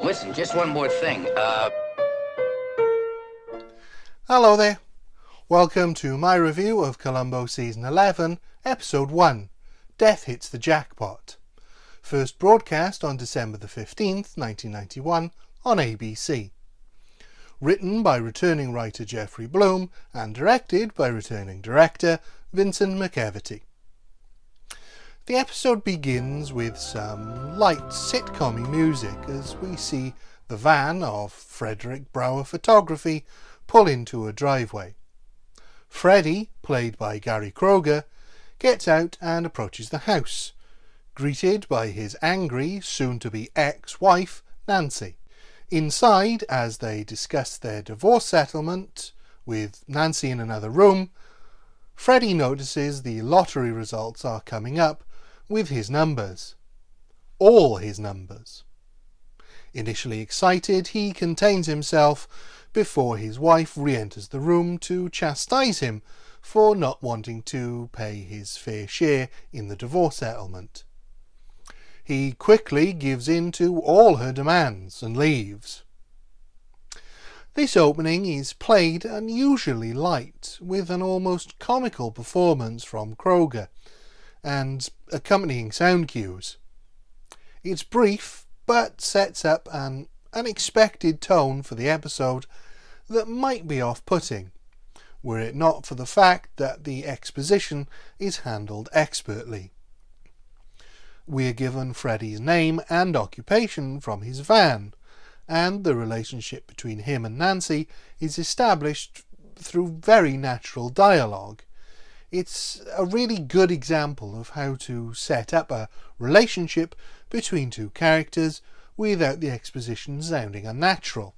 Listen, just one more thing. Hello there. Welcome to my review of Columbo Season 11, Episode 1, Death Hits the Jackpot. First broadcast on December the 15th, 1991 on ABC. Written by returning writer Jeffrey Bloom and directed by returning director Vincent McEvity. The episode begins with some light sitcom-y music as we see the van of Frederick Brower Photography pull into a driveway. Freddie, played by Gary Kroeger, gets out and approaches the house, greeted by his angry, soon-to-be ex-wife, Nancy. Inside, as they discuss their divorce settlement, with Nancy in another room, Freddie notices the lottery results are coming up with his numbers. All his numbers. Initially excited, he contains himself before his wife re-enters the room to chastise him for not wanting to pay his fair share in the divorce settlement. He quickly gives in to all her demands and leaves. This opening is played unusually light, with an almost comical performance from Kroeger and accompanying sound cues. It's brief, but sets up an unexpected tone for the episode that might be off-putting, were it not for the fact that the exposition is handled expertly. We are given Freddie's name and occupation from his van, and the relationship between him and Nancy is established through very natural dialogue. It's a really good example of how to set up a relationship between two characters without the exposition sounding unnatural.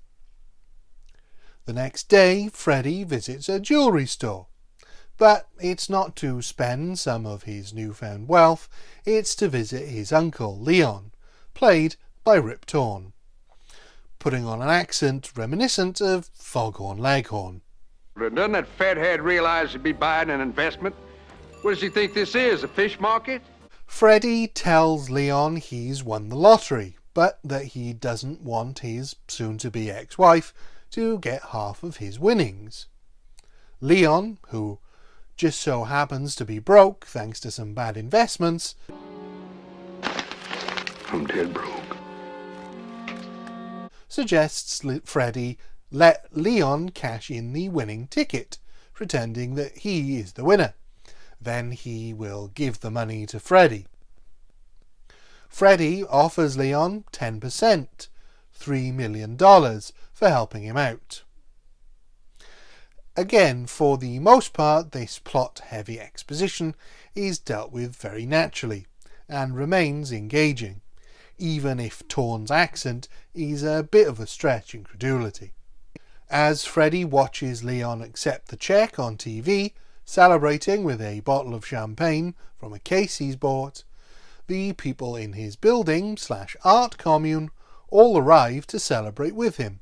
The next day, Freddie visits a jewellery store, but it's not to spend some of his newfound wealth, it's to visit his uncle, Leon, played by Rip Torn, putting on an accent reminiscent of Foghorn Leghorn. Doesn't that fathead realize he'd be buying an investment? What does he think this is, a fish market? Freddie tells Leon he's won the lottery, but that he doesn't want his soon-to-be ex-wife to get half of his winnings. Leon, who just so happens to be broke thanks to some bad investments, I'm dead broke. suggests Freddie let Leon cash in the winning ticket, pretending that he is the winner. Then he will give the money to Freddie. Freddie offers Leon 10%, $3 million, for helping him out. Again, for the most part, this plot-heavy exposition is dealt with very naturally, and remains engaging, even if Torn's accent is a bit of a stretch in credulity. As Freddie watches Leon accept the cheque on TV, celebrating with a bottle of champagne from a case he's bought, the people in his building/art commune all arrive to celebrate with him,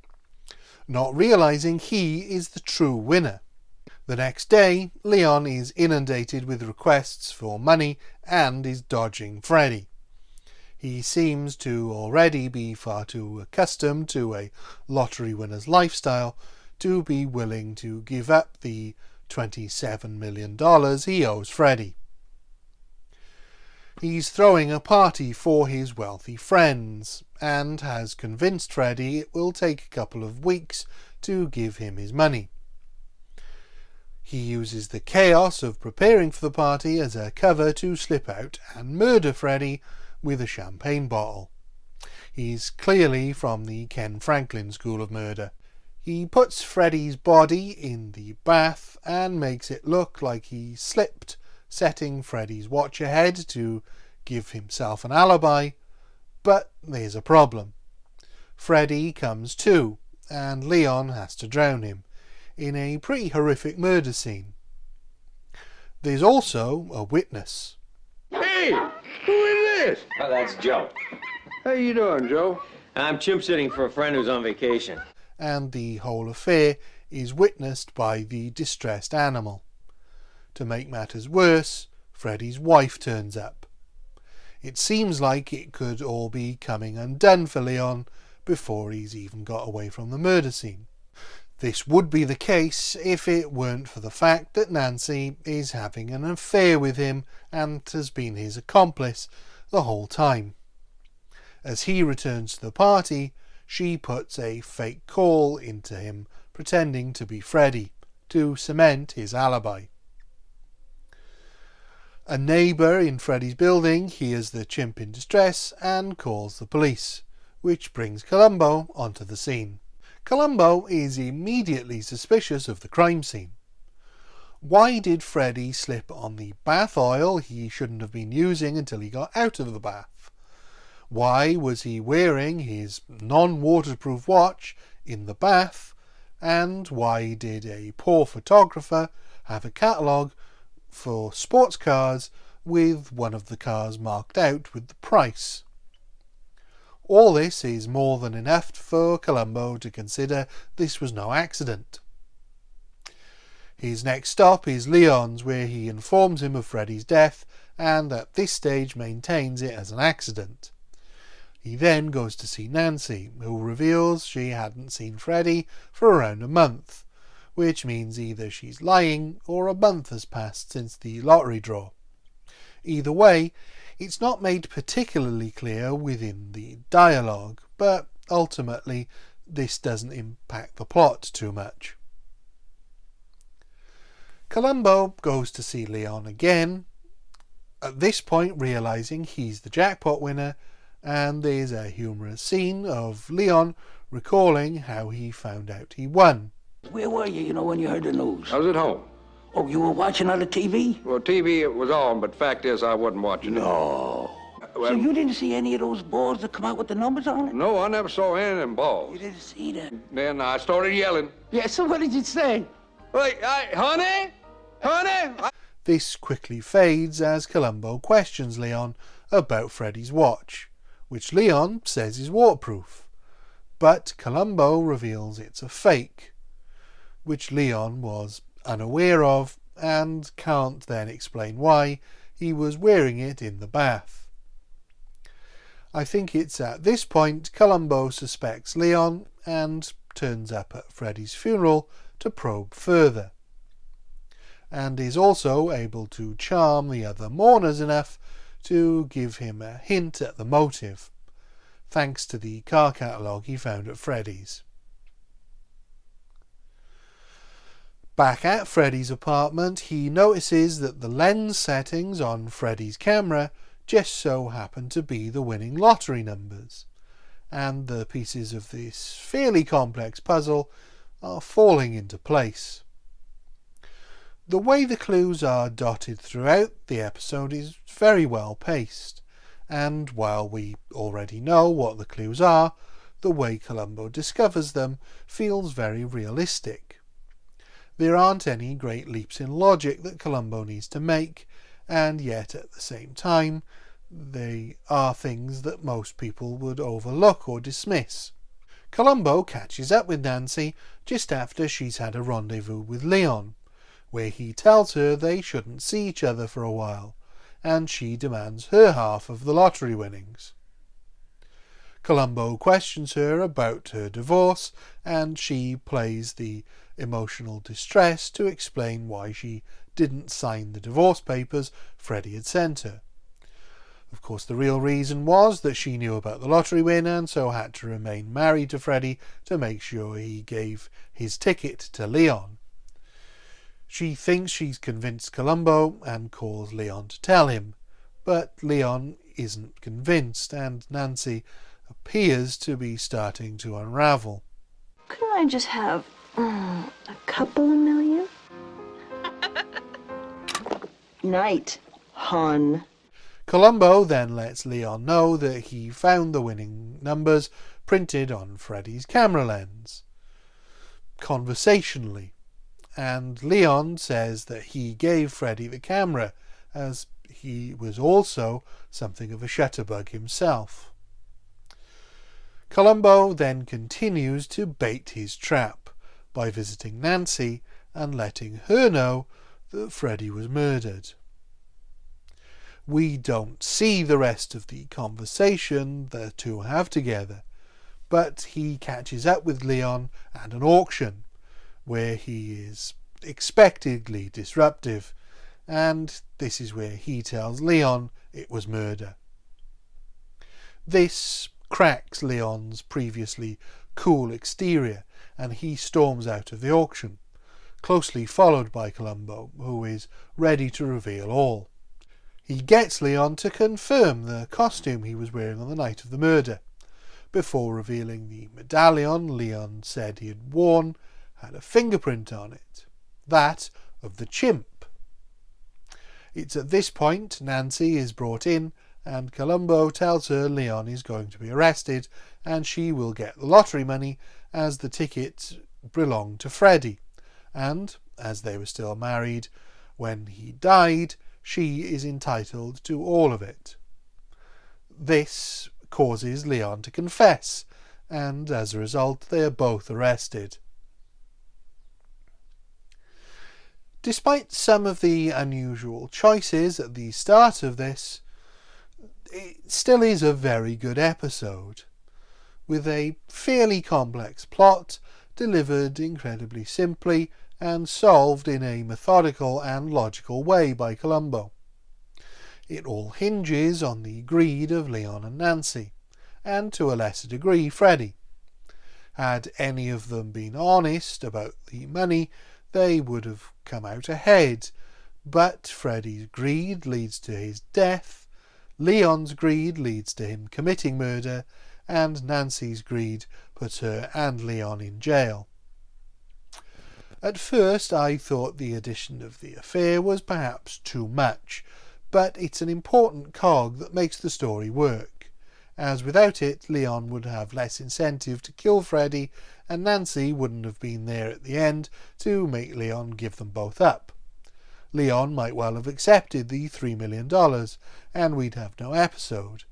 not realizing he is the true winner. The next day, Leon is inundated with requests for money and is dodging Freddie. He seems to already be far too accustomed to a lottery winner's lifestyle to be willing to give up the $27 million he owes Freddie. He's throwing a party for his wealthy friends, and has convinced Freddie it will take a couple of weeks to give him his money. He uses the chaos of preparing for the party as a cover to slip out and murder Freddie with a champagne bottle. He's clearly from the Ken Franklin school of murder. He puts Freddie's body in the bath and makes it look like he slipped, setting Freddie's watch ahead to give himself an alibi, but there's a problem. Freddie comes to, and Leon has to drown him, in a pretty horrific murder scene. There's also a witness. Hey, who is this? Oh, that's Joe. How you doing, Joe? I'm chimp sitting for a friend who's on vacation. And the whole affair is witnessed by the distressed animal. To make matters worse, Freddie's wife turns up. It seems like it could all be coming undone for Leon, before he's even got away from the murder scene. This would be the case if it weren't for the fact that Nancy is having an affair with him and has been his accomplice the whole time. As he returns to the party, she puts a fake call into him pretending to be Freddy to cement his alibi. A neighbour in Freddy's building hears the chimp in distress and calls the police, which brings Columbo onto the scene. Columbo is immediately suspicious of the crime scene. Why did Freddy slip on the bath oil he shouldn't have been using until he got out of the bath? Why was he wearing his non-waterproof watch in the bath? And why did a poor photographer have a catalogue for sports cars with one of the cars marked out with the price? All this is more than enough for Columbo to consider this was no accident. His next stop is Leon's, where he informs him of Freddy's death and at this stage maintains it as an accident. He then goes to see Nancy, who reveals she hadn't seen Freddy for around a month, which means either she's lying or a month has passed since the lottery draw. Either way, it's not made particularly clear within the dialogue, but ultimately this doesn't impact the plot too much. Columbo goes to see Leon again, at this point realising he's the jackpot winner, and there's a humorous scene of Leon recalling how he found out he won. Where were you, when you heard the news? I was at home. Oh, you were watching on the TV? Well, TV it was on, but fact is I wasn't watching it. No. Well, So you didn't see any of those boards that come out with the numbers on it? No, I never saw any of them balls. You didn't see them? Then I started yelling. Yeah, so what did you say? Wait, honey? Honey? This quickly fades as Columbo questions Leon about Freddy's watch, which Leon says is waterproof, but Columbo reveals it's a fake, which Leon was unaware of and can't then explain why he was wearing it in the bath. I think it's at this point Columbo suspects Leon and turns up at Freddy's funeral to probe further, and is also able to charm the other mourners enough to give him a hint at the motive, thanks to the car catalogue he found at Freddy's. Back at Freddy's apartment, he notices that the lens settings on Freddy's camera just so happen to be the winning lottery numbers, and the pieces of this fairly complex puzzle are falling into place. The way the clues are dotted throughout the episode is very well paced, and while we already know what the clues are, the way Columbo discovers them feels very realistic. There aren't any great leaps in logic that Columbo needs to make, and yet at the same time they are things that most people would overlook or dismiss. Columbo catches up with Nancy just after she's had a rendezvous with Leon, where he tells her they shouldn't see each other for a while, and she demands her half of the lottery winnings. Columbo questions her about her divorce, and she plays the emotional distress to explain why she didn't sign the divorce papers Freddy had sent her. Of course, the real reason was that she knew about the lottery win and so had to remain married to Freddy to make sure he gave his ticket to Leon. She thinks she's convinced Columbo and calls Leon to tell him, but Leon isn't convinced and Nancy appears to be starting to unravel. Couldn't I just have a couple of million? Night, hon. Columbo then lets Leon know that he found the winning numbers printed on Freddy's camera lens, conversationally, and Leon says that he gave Freddy the camera as he was also something of a shutterbug himself. Columbo then continues to bait his trap by visiting Nancy and letting her know that Freddy was murdered. We don't see the rest of the conversation the two have together, but he catches up with Leon at an auction, where he is expectedly disruptive, and this is where he tells Leon it was murder. This cracks Leon's previously cool exterior, and he storms out of the auction, closely followed by Columbo, who is ready to reveal all. He gets Leon to confirm the costume he was wearing on the night of the murder, before revealing the medallion Leon said he had worn had a fingerprint on it, that of the chimp. It's at this point Nancy is brought in, and Columbo tells her Leon is going to be arrested and she will get the lottery money as the ticket belonged to Freddie, and, as they were still married when he died, she is entitled to all of it. This causes Leon to confess, and as a result they are both arrested. Despite some of the unusual choices at the start of this, it still is a very good episode, with a fairly complex plot delivered incredibly simply and solved in a methodical and logical way by Columbo. It all hinges on the greed of Leon and Nancy, and to a lesser degree Freddie. Had any of them been honest about the money, they would have come out ahead, but Freddie's greed leads to his death, Leon's greed leads to him committing murder, and Nancy's greed puts her and Leon in jail. At first I thought the addition of the affair was perhaps too much, but it's an important cog that makes the story work, as without it Leon would have less incentive to kill Freddie, and Nancy wouldn't have been there at the end to make Leon give them both up. Leon might well have accepted the $3 million, and we'd have no episode,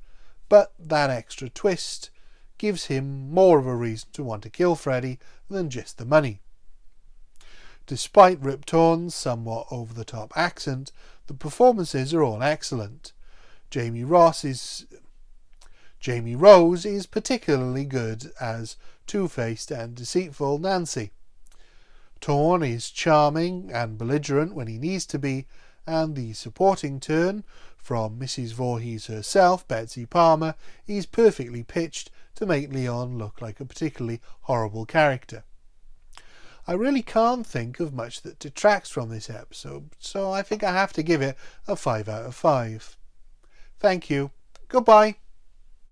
but that extra twist gives him more of a reason to want to kill Freddie than just the money. Despite Rip Torn's somewhat over-the-top accent, the performances are all excellent. Jamie Rose is particularly good as two-faced and deceitful Nancy. Torn is charming and belligerent when he needs to be, and the supporting turn from Mrs. Voorhees herself, Betsy Palmer, is perfectly pitched to make Leon look like a particularly horrible character. I really can't think of much that detracts from this episode, so I think I have to give it a 5 out of 5. Thank you. Goodbye.